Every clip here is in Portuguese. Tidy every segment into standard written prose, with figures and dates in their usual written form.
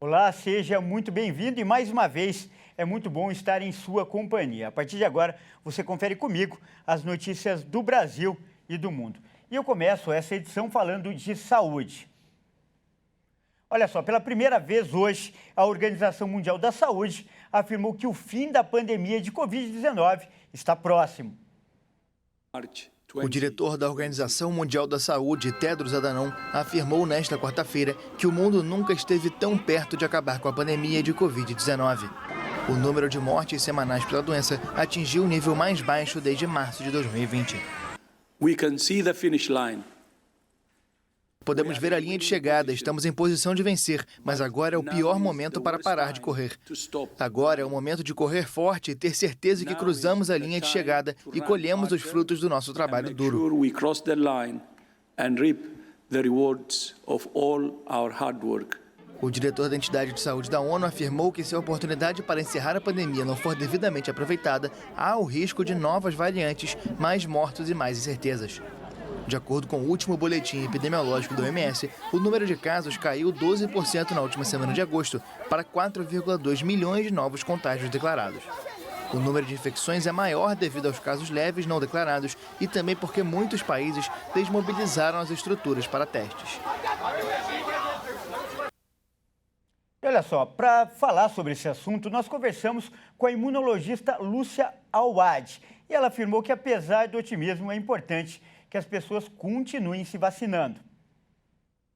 Olá, seja muito bem-vindo e mais uma vez é muito bom estar em sua companhia. A partir de agora, você confere comigo as notícias do Brasil e do mundo. E eu começo essa edição falando de saúde. Olha só, pela primeira vez hoje, a Organização Mundial da Saúde afirmou que o fim da pandemia de Covid-19 está próximo. O diretor da Organização Mundial da Saúde, Tedros Adhanom, afirmou nesta quarta-feira que o mundo nunca esteve tão perto de acabar com a pandemia de Covid-19. O número de mortes semanais pela doença atingiu o nível mais baixo desde março de 2020. We can see the finish line. Podemos ver a linha de chegada, estamos em posição de vencer, mas agora é o pior momento para parar de correr. Agora é o momento de correr forte e ter certeza que cruzamos a linha de chegada e colhemos os frutos do nosso trabalho duro. O diretor da entidade de saúde da ONU afirmou que se a oportunidade para encerrar a pandemia não for devidamente aproveitada, há o risco de novas variantes, mais mortos e mais incertezas. De acordo com o último boletim epidemiológico da OMS, o número de casos caiu 12% na última semana de agosto para 4,2 milhões de novos contágios declarados. O número de infecções é maior devido aos casos leves não declarados e também porque muitos países desmobilizaram as estruturas para testes. E olha só, para falar sobre esse assunto, nós conversamos com a imunologista Lúcia Alwad. E ela afirmou que, apesar do otimismo, é importante que as pessoas continuem se vacinando.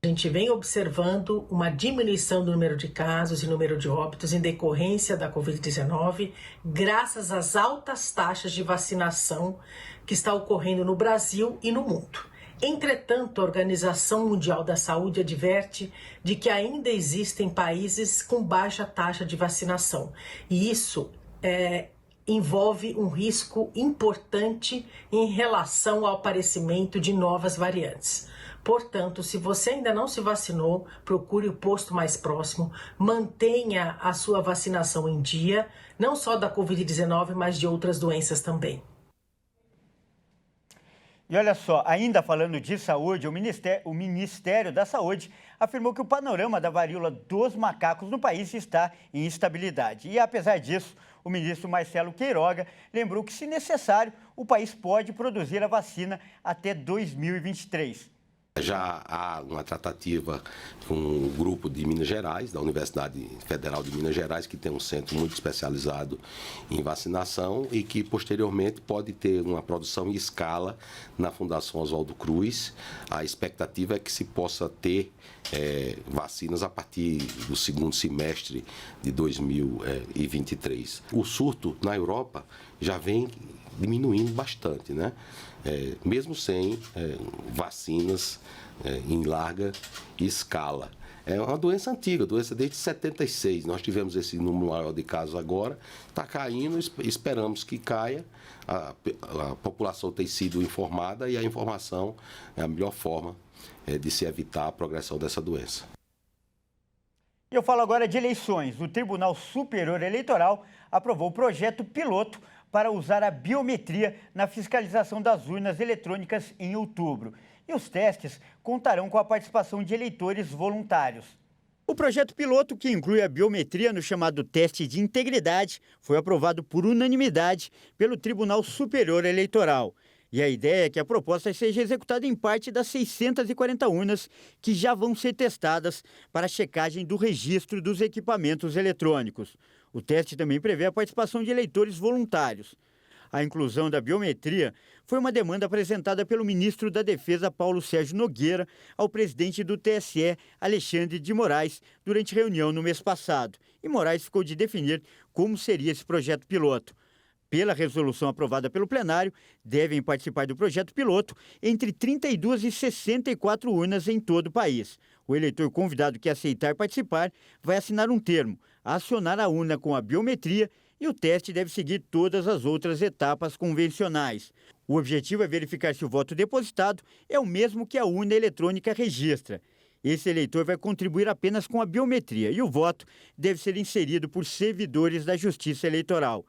A gente vem observando uma diminuição do número de casos e número de óbitos em decorrência da Covid-19, graças às altas taxas de vacinação que está ocorrendo no Brasil e no mundo. Entretanto, a Organização Mundial da Saúde adverte de que ainda existem países com baixa taxa de vacinação. E isso envolve um risco importante em relação ao aparecimento de novas variantes. Portanto, se você ainda não se vacinou, procure o posto mais próximo, mantenha a sua vacinação em dia, não só da Covid-19, mas de outras doenças também. E olha só, ainda falando de saúde, o Ministério da Saúde afirmou que o panorama da varíola dos macacos no país está em instabilidade. E apesar disso, o ministro Marcelo Queiroga lembrou que, se necessário, o país pode produzir a vacina até 2023. Já há uma tratativa com um grupo de Minas Gerais, da Universidade Federal de Minas Gerais, que tem um centro muito especializado em vacinação e que posteriormente pode ter uma produção em escala na Fundação Oswaldo Cruz. A expectativa é que se possa ter vacinas a partir do segundo semestre de 2023. O surto na Europa já vem diminuindo bastante, né? Mesmo sem vacinas em larga escala. É uma doença antiga, doença desde 76. Nós tivemos esse número maior de casos agora, está caindo, esperamos que caia. A população tem sido informada e a informação é a melhor forma de se evitar a progressão dessa doença. Eu falo agora de eleições. O Tribunal Superior Eleitoral aprovou o projeto piloto para usar a biometria na fiscalização das urnas eletrônicas em outubro. E os testes contarão com a participação de eleitores voluntários. O projeto piloto, que inclui a biometria no chamado teste de integridade, foi aprovado por unanimidade pelo Tribunal Superior Eleitoral. E a ideia é que a proposta seja executada em parte das 640 urnas que já vão ser testadas para a checagem do registro dos equipamentos eletrônicos. O teste também prevê a participação de eleitores voluntários. A inclusão da biometria foi uma demanda apresentada pelo ministro da Defesa, Paulo Sérgio Nogueira, ao presidente do TSE, Alexandre de Moraes, durante reunião no mês passado. E Moraes ficou de definir como seria esse projeto piloto. Pela resolução aprovada pelo plenário, devem participar do projeto piloto entre 32 e 64 urnas em todo o país. O eleitor convidado que aceitar participar vai assinar um termo, acionar a urna com a biometria e o teste deve seguir todas as outras etapas convencionais. O objetivo é verificar se o voto depositado é o mesmo que a urna eletrônica registra. Esse eleitor vai contribuir apenas com a biometria e o voto deve ser inserido por servidores da Justiça Eleitoral.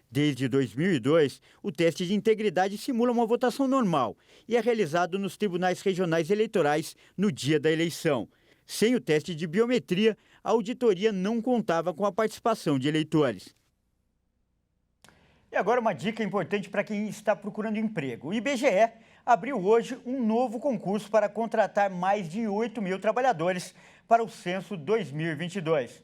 Desde 2002, o teste de integridade simula uma votação normal e é realizado nos tribunais regionais eleitorais no dia da eleição. Sem o teste de biometria, a auditoria não contava com a participação de eleitores. E agora uma dica importante para quem está procurando emprego. O IBGE abriu hoje um novo concurso para contratar mais de 8 mil trabalhadores para o censo 2022.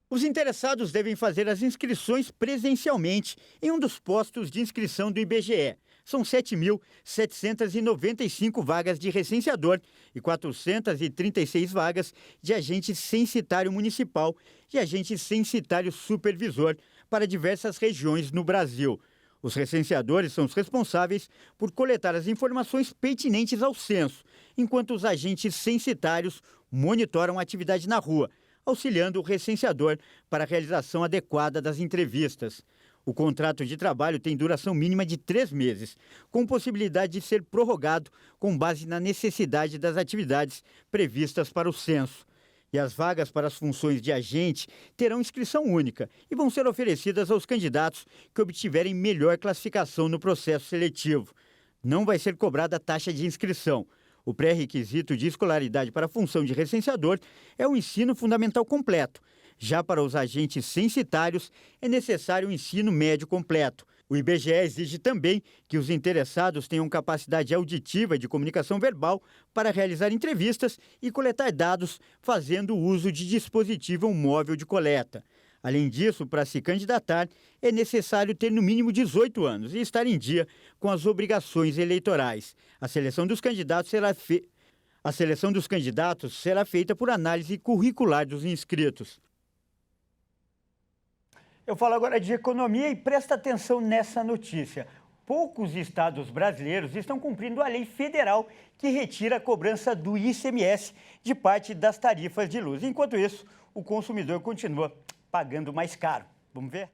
Os interessados devem fazer as inscrições presencialmente em um dos postos de inscrição do IBGE. São 7.795 vagas de recenseador e 436 vagas de agente censitário municipal e agente censitário supervisor para diversas regiões no Brasil. Os recenseadores são os responsáveis por coletar as informações pertinentes ao censo, enquanto os agentes censitários monitoram a atividade na rua, auxiliando o recenseador para a realização adequada das entrevistas. O contrato de trabalho tem duração mínima de 3 meses, com possibilidade de ser prorrogado com base na necessidade das atividades previstas para o censo. E as vagas para as funções de agente terão inscrição única e vão ser oferecidas aos candidatos que obtiverem melhor classificação no processo seletivo. Não vai ser cobrada taxa de inscrição. O pré-requisito de escolaridade para a função de recenseador é o ensino fundamental completo. Já para os agentes censitários, é necessário o ensino médio completo. O IBGE exige também que os interessados tenham capacidade auditiva e de comunicação verbal para realizar entrevistas e coletar dados, fazendo uso de dispositivo móvel de coleta. Além disso, para se candidatar, é necessário ter no mínimo 18 anos e estar em dia com as obrigações eleitorais. A seleção dos candidatos será feita por análise curricular dos inscritos. Eu falo agora de economia e presta atenção nessa notícia. Poucos estados brasileiros estão cumprindo a lei federal que retira a cobrança do ICMS de parte das tarifas de luz. Enquanto isso, o consumidor continua pagando mais caro. Vamos ver?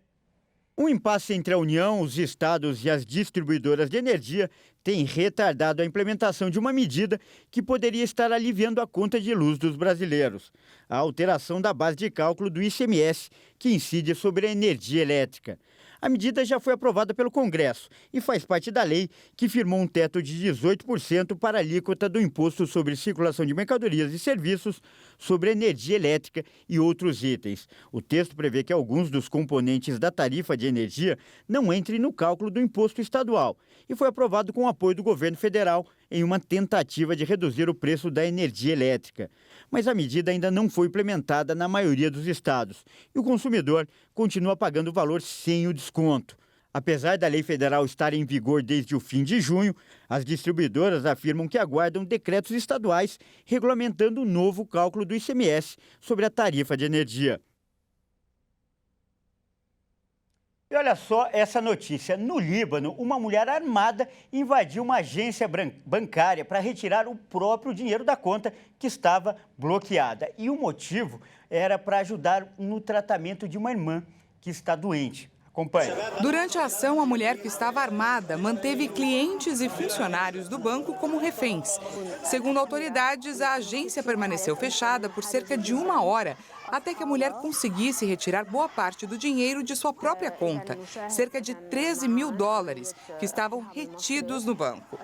Um impasse entre a União, os estados e as distribuidoras de energia tem retardado a implementação de uma medida que poderia estar aliviando a conta de luz dos brasileiros. A alteração da base de cálculo do ICMS, que incide sobre a energia elétrica. A medida já foi aprovada pelo Congresso e faz parte da lei que firmou um teto de 18% para a alíquota do Imposto sobre Circulação de Mercadorias e Serviços sobre energia elétrica e outros itens. O texto prevê que alguns dos componentes da tarifa de energia não entrem no cálculo do imposto estadual e foi aprovado com o apoio do governo federal em uma tentativa de reduzir o preço da energia elétrica. Mas a medida ainda não foi implementada na maioria dos estados e o consumidor continua pagando o valor sem o desconto. Apesar da lei federal estar em vigor desde o fim de junho, as distribuidoras afirmam que aguardam decretos estaduais regulamentando o novo cálculo do ICMS sobre a tarifa de energia. E olha só essa notícia. No Líbano, uma mulher armada invadiu uma agência bancária para retirar o próprio dinheiro da conta que estava bloqueada. E o motivo era para ajudar no tratamento de uma irmã que está doente. Acompanhe. Durante a ação, a mulher que estava armada manteve clientes e funcionários do banco como reféns. Segundo autoridades, a agência permaneceu fechada por cerca de 1 hora, até que a mulher conseguisse retirar boa parte do dinheiro de sua própria conta, cerca de $13 mil, que estavam retidos no banco.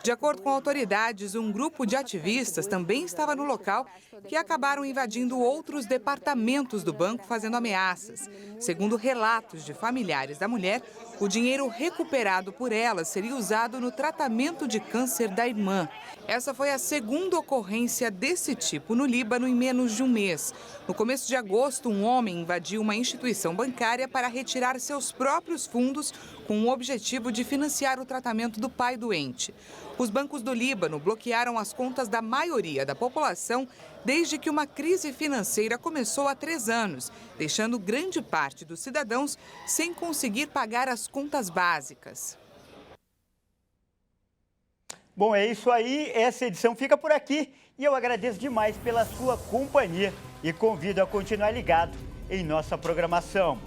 De acordo com autoridades, um grupo de ativistas também estava no local, que acabaram invadindo outros departamentos do banco fazendo ameaças. Segundo relatos de familiares da mulher, o dinheiro recuperado por ela seria usado no tratamento de câncer da irmã. Essa foi a segunda ocorrência desse tipo no Líbano em menos de um mês. No começo de agosto, um homem invadiu uma instituição bancária para retirar seus próprios fundos com o objetivo de financiar o tratamento do pai doente. Os bancos do Líbano bloquearam as contas da maioria da população desde que uma crise financeira começou há 3 anos, deixando grande parte dos cidadãos sem conseguir pagar as contas básicas. Bom, é isso aí. Essa edição fica por aqui e eu agradeço demais pela sua companhia e convido a continuar ligado em nossa programação.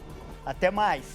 Até mais!